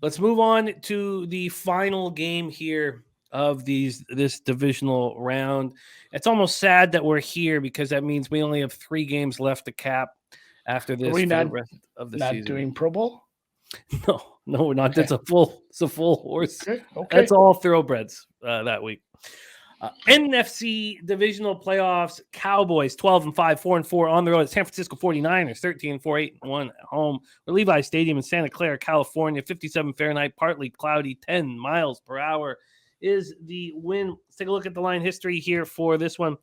Let's move on to the final game here of this divisional round. It's almost sad that we're here because that means we only have 3 games left to cap after this for the rest of the season. Not doing Pro Bowl? No, we're not. Okay. It's a full horse. Okay. That's all thoroughbreds that week. NFC Divisional Playoffs, Cowboys 12-5, 4-4 on the road. San Francisco 49ers 13-4, 8-1 at home. Levi Stadium in Santa Clara, California, 57 Fahrenheit, partly cloudy, 10 miles per hour is the win. Let's take a look at the line history here for this one.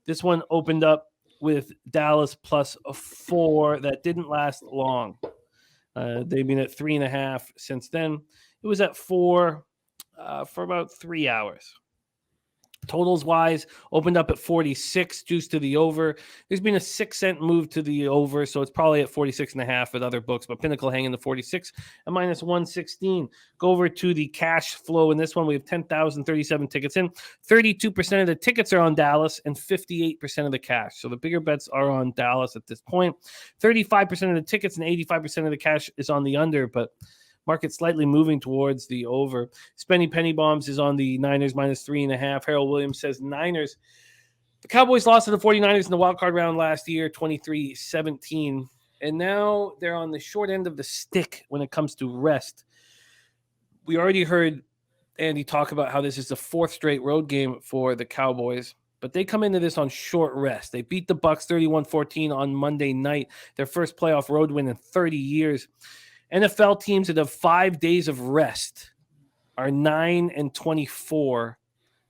This one opened up with Dallas plus 4. That didn't last long. They've been at 3.5 since then. It was at 4 for about 3 hours. Totals wise, opened up at 46, juice to the over. There's been a 6-cent move to the over, so it's probably at 46.5 with other books, but Pinnacle hanging the 46 at minus 116. Go over to the cash flow in this one. We have 10,037 tickets in. 32% of the tickets are on Dallas and 58% of the cash. So the bigger bets are on Dallas at this point. 35% of the tickets and 85% of the cash is on the under, but market slightly moving towards the over. Spenny Penny Bombs is on the Niners minus 3.5. Harold Williams says Niners. The Cowboys lost to the 49ers in the wildcard round last year, 23-17. And now they're on the short end of the stick when it comes to rest. We already heard Andy talk about how this is the 4th straight road game for the Cowboys. But they come into this on short rest. They beat the Bucs 31-14 on Monday night, their first playoff road win in 30 years. NFL teams that have 5 days of rest are 9-24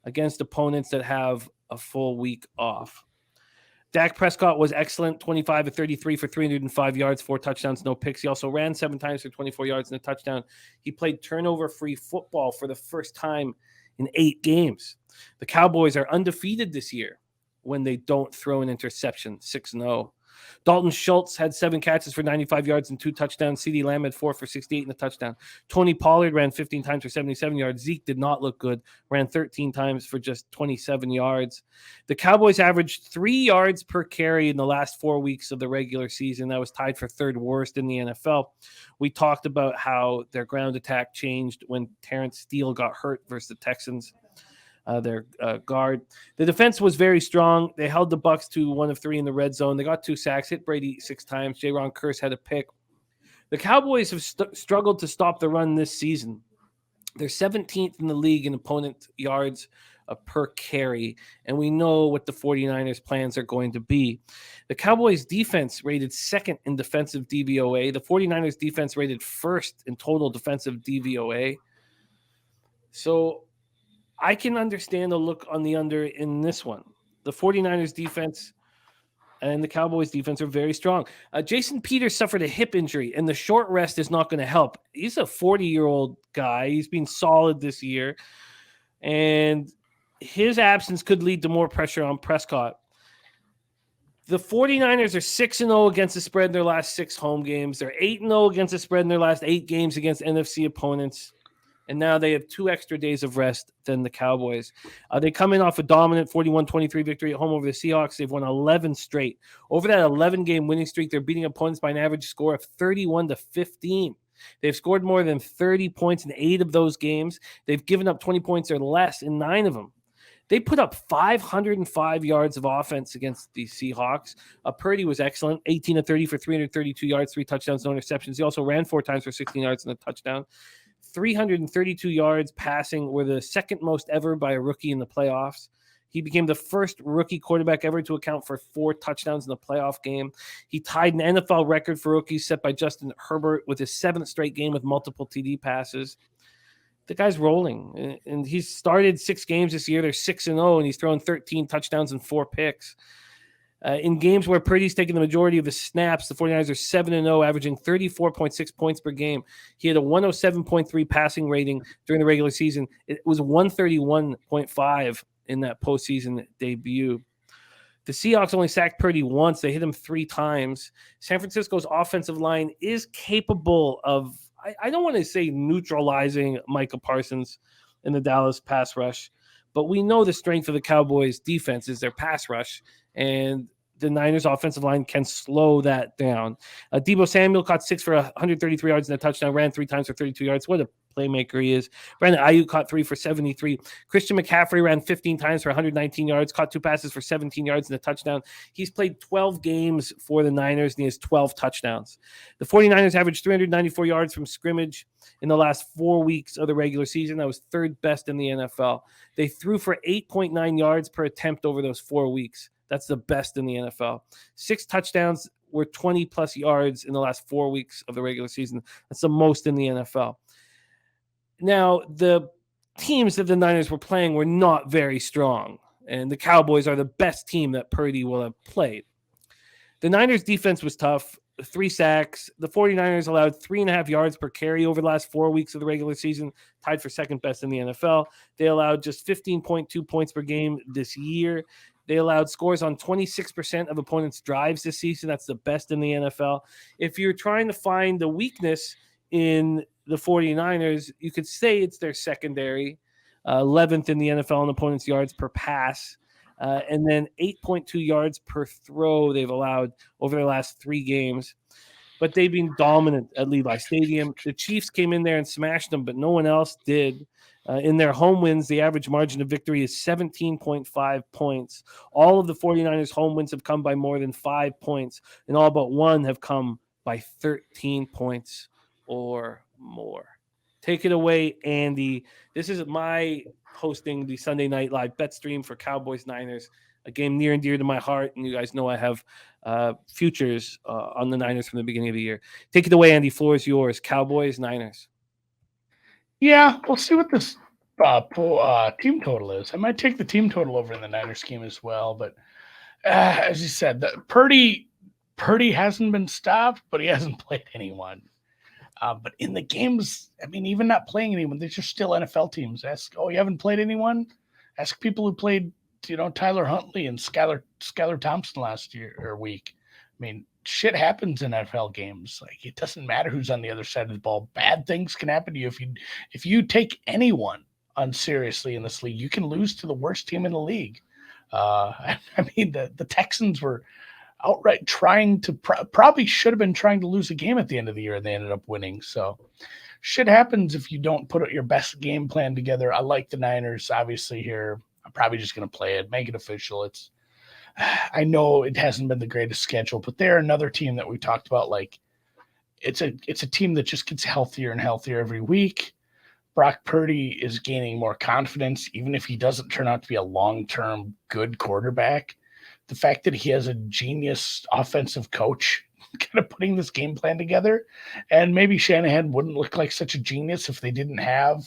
against opponents that have a full week off. Dak Prescott was excellent, 25-33 for 305 yards, 4 touchdowns, no picks. He also ran 7 times for 24 yards and a touchdown. He played turnover-free football for the first time in 8 games. The Cowboys are undefeated this year when they don't throw an interception, 6-0. Dalton Schultz had 7 catches for 95 yards and 2 touchdowns. CeeDee Lamb had 4 for 68 and a touchdown. Tony Pollard ran 15 times for 77 yards. Zeke did not look good, ran 13 times for just 27 yards. The Cowboys averaged 3 yards per carry in the last 4 weeks of the regular season. That was tied for 3rd worst in the NFL. We talked about how their ground attack changed when Terrence Steele got hurt versus the Texans. Their guard. The defense was very strong. They held the Bucs to 1 of 3 in the red zone. They got 2 sacks, hit Brady 6 times. Jaron Kearse had a pick. The Cowboys have struggled to stop the run this season. They're 17th in the league in opponent yards per carry, and we know what the 49ers' plans are going to be. The Cowboys' defense rated 2nd in defensive DVOA. The 49ers' defense rated 1st in total defensive DVOA. So I can understand the look on the under in this one. The 49ers defense and the Cowboys defense are very strong. Jason Peters suffered a hip injury, and the short rest is not going to help. He's a 40-year-old guy. He's been solid this year, and his absence could lead to more pressure on Prescott. The 49ers are 6-0 against the spread in their last 6 home games. They're 8-0 against the spread in their last 8 games against NFC opponents. And now they have 2 extra days of rest than the Cowboys. They come in off a dominant 41-23 victory at home over the Seahawks. They've won 11 straight. Over that 11-game winning streak, they're beating opponents by an average score of 31-15. They've scored more than 30 points in 8 of those games. They've given up 20 points or less in 9 of them. They put up 505 yards of offense against the Seahawks. Purdy was excellent, 18-30 for 332 yards, 3 touchdowns, no interceptions. He also ran 4 times for 16 yards and a touchdown. 332 yards passing were the 2nd most ever by a rookie in the playoffs. He became the first rookie quarterback ever to account for 4 touchdowns in the playoff game. He tied an NFL record for rookies set by Justin Herbert with his 7th straight game with multiple TD passes. The guy's rolling, and he's started 6 games this year. They're 6-0, and he's thrown 13 touchdowns and 4 picks. In games where Purdy's taken the majority of the snaps, the 49ers are 7-0, averaging 34.6 points per game. He had a 107.3 passing rating during the regular season. It was 131.5 in that postseason debut. The Seahawks only sacked Purdy once. They hit him 3 times. San Francisco's offensive line is capable of, I don't want to say neutralizing Micah Parsons in the Dallas pass rush, but we know the strength of the Cowboys defense is their pass rush, and the Niners offensive line can slow that down. Deebo Samuel caught 6 for 133 yards and a touchdown, ran 3 times for 32 yards. What a playmaker he is. Brandon Ayuk caught 3 for 73. Christian McCaffrey ran 15 times for 119 yards, caught 2 passes for 17 yards and a touchdown. He's played 12 games for the Niners, and he has 12 touchdowns. The 49ers averaged 394 yards from scrimmage in the last 4 weeks of the regular season. That was 3rd best in the NFL. They threw for 8.9 yards per attempt over those 4 weeks. That's the best in the NFL. 6 touchdowns were 20-plus yards in the last 4 weeks of the regular season. That's the most in the NFL. Now, the teams that the Niners were playing were not very strong, and the Cowboys are the best team that Purdy will have played. The Niners' defense was tough, 3 sacks. The 49ers allowed 3.5 yards per carry over the last 4 weeks of the regular season, tied for 2nd best in the NFL. They allowed just 15.2 points per game this year. They allowed scores on 26% of opponents' drives this season. That's the best in the NFL. If you're trying to find the weakness in the 49ers, you could say it's their secondary, 11th in the NFL in opponents' yards per pass, and then 8.2 yards per throw they've allowed over their last 3 games. But they've been dominant at Levi Stadium. The Chiefs came in there and smashed them, but no one else did. In their home wins, the average margin of victory is 17.5 points. All of the 49ers' home wins have come by more than 5 points, and all but one have come by 13 points or more. Take it away, Andy. This is my hosting the Sunday Night Live bet stream for Cowboys Niners, a game near and dear to my heart, and you guys know I have futures on the Niners from the beginning of the year. Take it away, Andy. Floor is yours. Cowboys, Niners. Yeah, we'll see what this team total is. I might take the team total over in the Niners scheme as well, but as you said, Purdy hasn't been stopped, but he hasn't played anyone. But in the games, I mean, even not playing anyone, these are still NFL teams. Ask, you haven't played anyone? Ask people who played, Tyler Huntley and Skylar Thompson last year or week. I mean, shit happens in NFL games. Like, it doesn't matter who's on the other side of the ball. Bad things can happen to you if you take anyone unseriously in this league. You can lose to the worst team in the league. I mean, the Texans were outright trying to probably should have been trying to lose a game at the end of the year, and they ended up winning. So shit happens if you don't put your best game plan together. I like the Niners obviously here. I'm probably just going to play it, make it official. I know it hasn't been the greatest schedule, but they're another team that we talked about. Like, it's a team that just gets healthier and healthier every week. Brock Purdy is gaining more confidence, even if he doesn't turn out to be a long-term good quarterback. The fact that he has a genius offensive coach kind of putting this game plan together, and maybe Shanahan wouldn't look like such a genius if they didn't have,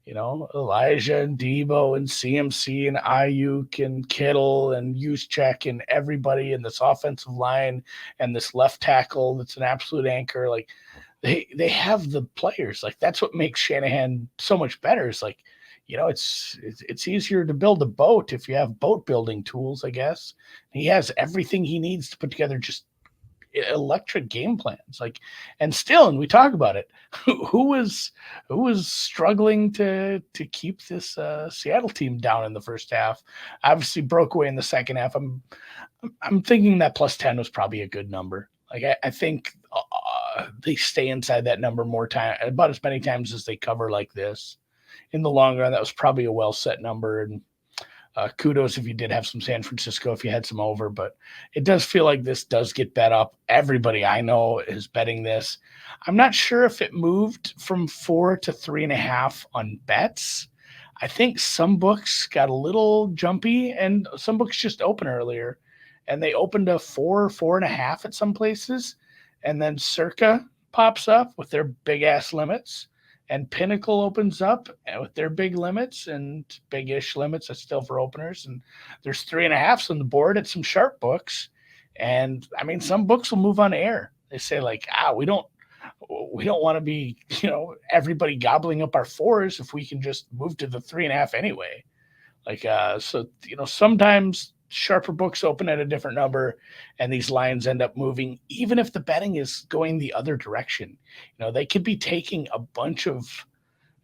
Elijah and Debo and CMC and Ayuk and Kittle and Juszczyk and everybody in this offensive line and this left tackle that's an absolute anchor. Like, they have the players. Like, that's what makes Shanahan so much better. It's like, it's easier to build a boat if you have boat building tools, I guess. He has everything he needs to put together just electric game plans. Like, and we talk about it. Who was struggling to keep this Seattle team down in the first half? Obviously broke away in the second half. I'm thinking that plus 10 was probably a good number. Like, I think they stay inside that number about as many times as they cover like this. In the long run, that was probably a well-set number, and kudos if you did have some San Francisco, if you had some over, but it does feel like this does get bet up. Everybody I know is betting this. I'm not sure if it moved from 4 to 3.5 on bets. I think some books got a little jumpy, and some books just opened earlier, and they opened a 4.5 at some places, and then Circa pops up with their big-ass limits. And Pinnacle opens up with their big limits and big-ish limits. That's still for openers. And there's 3.5s on the board at some sharp books. And I mean, some books will move on air. They say like, we don't want to be, everybody gobbling up our 4s if we can just move to the 3.5 anyway. Like, sometimes sharper books open at a different number and these lines end up moving, even if the betting is going the other direction. They could be taking a bunch of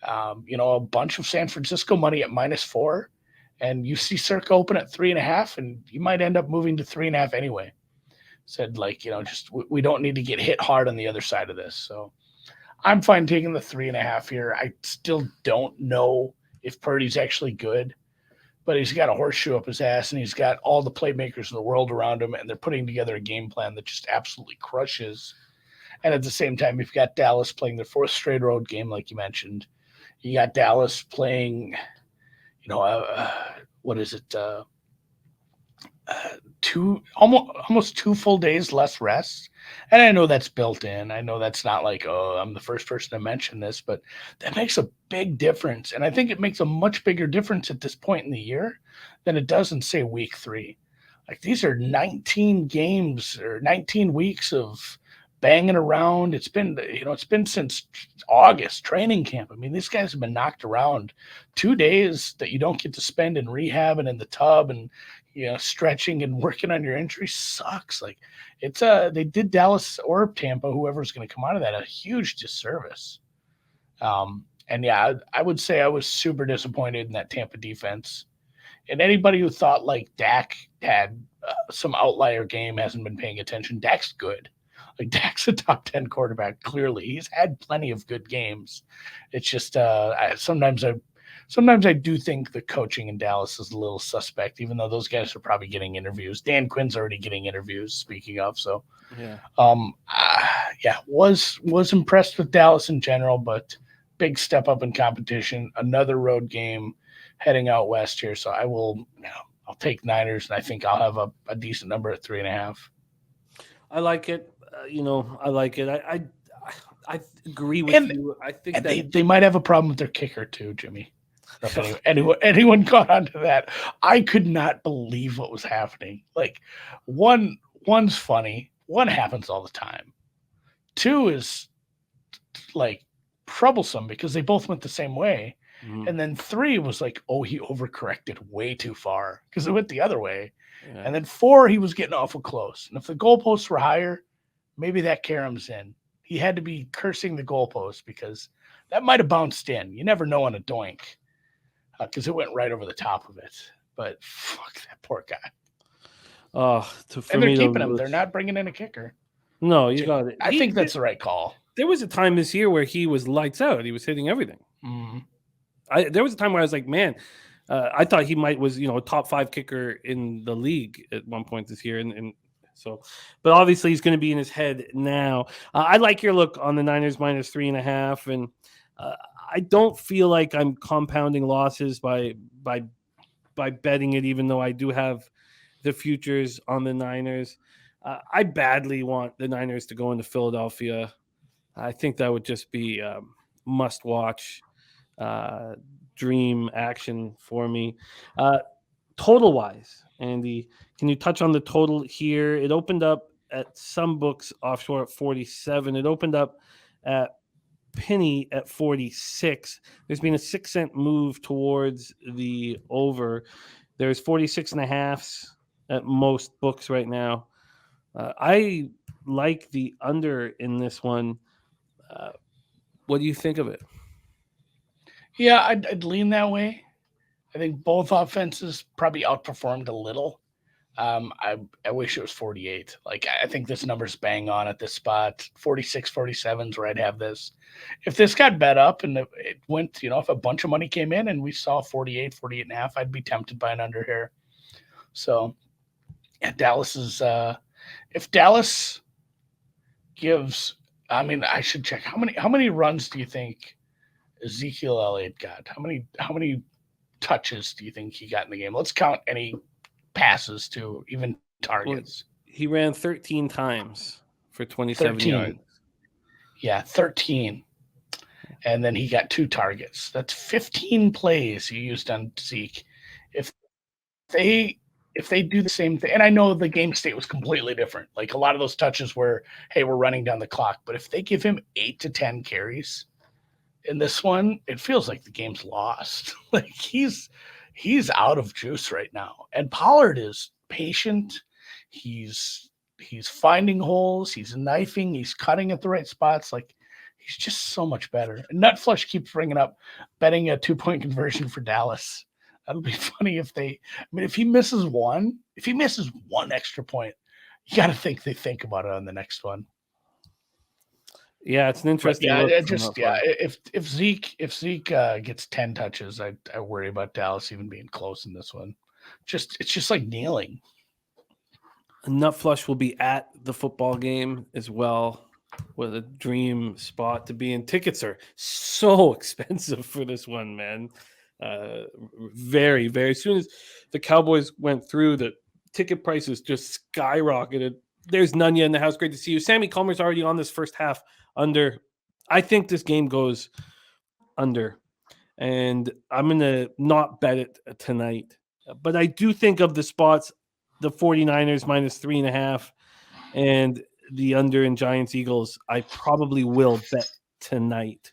San Francisco money at -4, And you see Circa open at 3.5, and you might end up moving to 3.5 anyway. Said, like, just we don't need to get hit hard on the other side of this. So I'm fine taking the 3.5 here. I still don't know if Purdy's actually good, but he's got a horseshoe up his ass, and he's got all the playmakers in the world around him, and they're putting together a game plan that just absolutely crushes. And at the same time, you've got Dallas playing their 4th straight road game, like you mentioned. You got Dallas playing, what is it? Almost 2 full days less rest. And I know that's built in. I know that's not like, oh, I'm the first person to mention this, but that makes a big difference. And I think it makes a much bigger difference at this point in the year than it does in, say, week 3. Like, these are 19 games or 19 weeks of banging around. It's been since August training camp. I mean, these guys have been knocked around. 2 days that you don't get to spend in rehab and in the tub and stretching and working on your injury sucks. Like, it's they did Dallas or Tampa, whoever's going to come out of that, a huge disservice. And yeah, I would say I was super disappointed in that Tampa defense. And anybody who thought like Dak had some outlier game hasn't been paying attention. Dak's good. Like, Dak's a top 10 quarterback. Clearly, he's had plenty of good games. It's just sometimes I do think the coaching in Dallas is a little suspect, even though those guys are probably getting interviews. Dan Quinn's already getting interviews, speaking of. So, was impressed with Dallas in general, but big step up in competition. Another road game heading out west here. So I'll take Niners, and I think I'll have a decent number at 3.5. I like it. I like it. I agree with you. I think that they might have a problem with their kicker too, Jimmy. If anyone caught on to that, I could not believe what was happening. Like, one's funny. One happens all the time. 2 is like troublesome because they both went the same way. Mm-hmm. And then 3 was like, oh, he overcorrected way too far because it went the other way. Yeah. And then 4, he was getting awful close. And if the goalposts were higher, maybe that caroms in. He had to be cursing the goalpost because that might have bounced in. You never know on a doink. Because it went right over the top of it. But fuck that poor guy. And they're keeping him. They're not bringing in a kicker. No, you got it. I think that's the right call. There was a time this year where he was lights out. He was hitting everything. Mm-hmm. There was a time where I was like, man, I thought he was a top 5 kicker in the league at one point this year. And so, but obviously he's going to be in his head now. I like your look on the Niners minus 3.5. And I don't feel like I'm compounding losses by betting it, even though I do have the futures on the Niners. I badly want the Niners to go into Philadelphia. I think that would just be must-watch dream action for me. Total-wise, Andy, can you touch on the total here? It opened up at some books offshore at 47. It opened up at penny at 46. There's been a 6-cent move towards the over. There's 46.5s at most books right now. I like the under in this one. What do you think of it? Yeah, I'd lean that way. I think both offenses probably outperformed a little. I wish it was 48. Like, I think this number's bang on at this spot. 46, 47 is where I'd have this. If this got bet up and it went, if a bunch of money came in and we saw 48, 48.5, I'd be tempted by an under here. So, yeah, Dallas is, if Dallas gives, I should check how many runs do you think Ezekiel Elliott got? How many touches do you think he got in the game? Let's count any passes to even targets. Well, he ran 13 times for 27 yards. Yeah, 13. And then he got 2 targets. That's 15 plays he used on Zeke. If they do the same thing, and I know the game state was completely different. Like, a lot of those touches were, hey, we're running down the clock. But if they give him 8 to 10 carries in this one, it feels like the game's lost. Like, he's out of juice right now. And Pollard is patient. He's finding holes. He's knifing. He's cutting at the right spots. Like, he's just so much better. And Nutflush keeps bringing up betting a 2-point conversion for Dallas. That'll be funny if if he misses one extra point, you got to think they think about it on the next one. Yeah, it's an interesting yeah, look. If Zeke gets 10 touches, I worry about Dallas even being close in this one. It's just like kneeling. Nut Flush will be at the football game as well, with a dream spot to be in. Tickets are so expensive for this one, man. Very, very soon as the Cowboys went through, the ticket prices just skyrocketed. There's Nunya in the house. Great to see you. Sammy Comer's already on this first half under. I think this game goes under, and I'm going to not bet it tonight. But I do think of the spots, the 49ers minus 3.5 and the under in Giants Eagles, I probably will bet tonight.